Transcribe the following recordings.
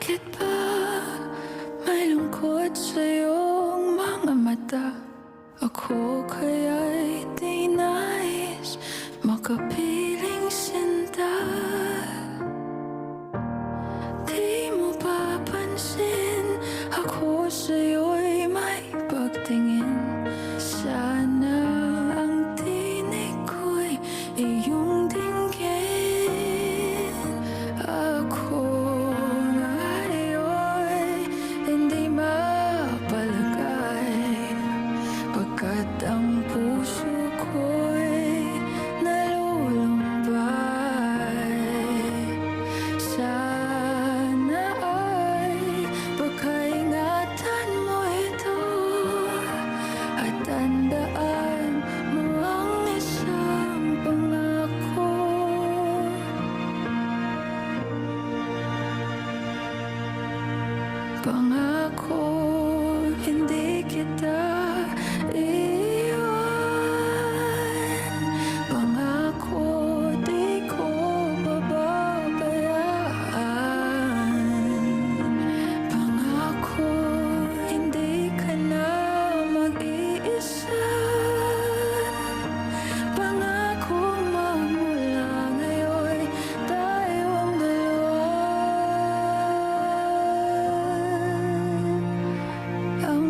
Bakit ba may lungkot sa iyong mga mata? Ako kaya'y di nais makapiling sinta. Di mo ba pansin ako sa'yo'y may pagtingin? Sana ang tinig ko'y iyong dinggin. Ako nga'yo'y hindi mapalagay, pagkat ang puso ko'y nalulumbay. Sana ay pagkaingatan mo ito at tandaan mo ang isang pangako. Pangako, hindi kita iiwan. Pangako, di ko bababayaan. Pangako, hindi ka na mag-iisa. Pangako, magmula ngayon tayong dalawa ang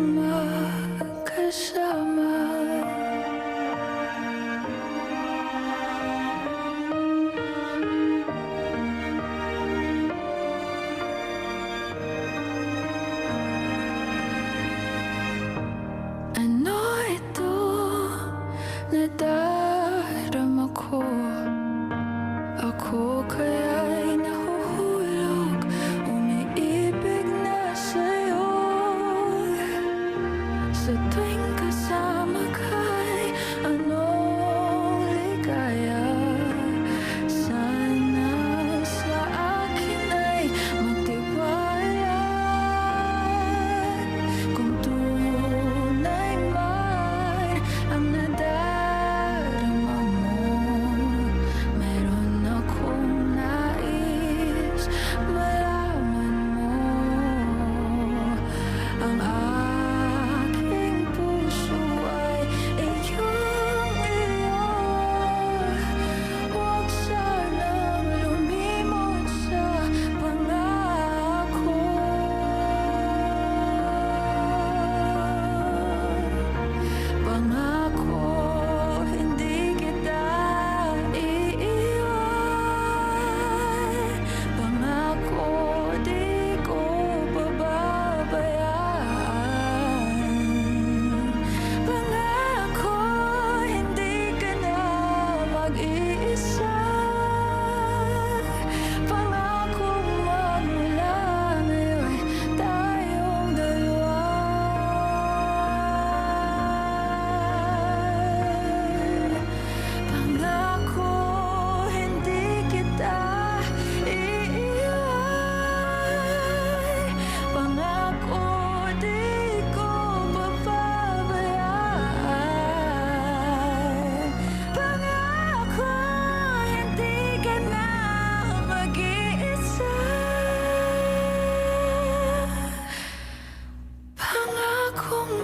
magkasama. Ano ito nadarama ko? Ako kaya'y nahuhulog, umiibig na sa'yo. Sa tuwing kasama ka'y anong ligaya. Sana sa akin ay magtiwala. Kung tunay man ang nadarama mo, meron akong nais malaman mo. Ang aking puso ay iyong-iyo. Huwag sanang lumimot sa pangako. Pangako, hindi kita iiwan. Pangako, di ko pababayaan. Pangako, hindi ka na mag-iisa. Pangako, magmula ngayon tayong dalawa. Pangako, hindi kita iiwan. Pangako, di ko pababayaan. Pangako, hindi ka na mag-iisa. Pangakong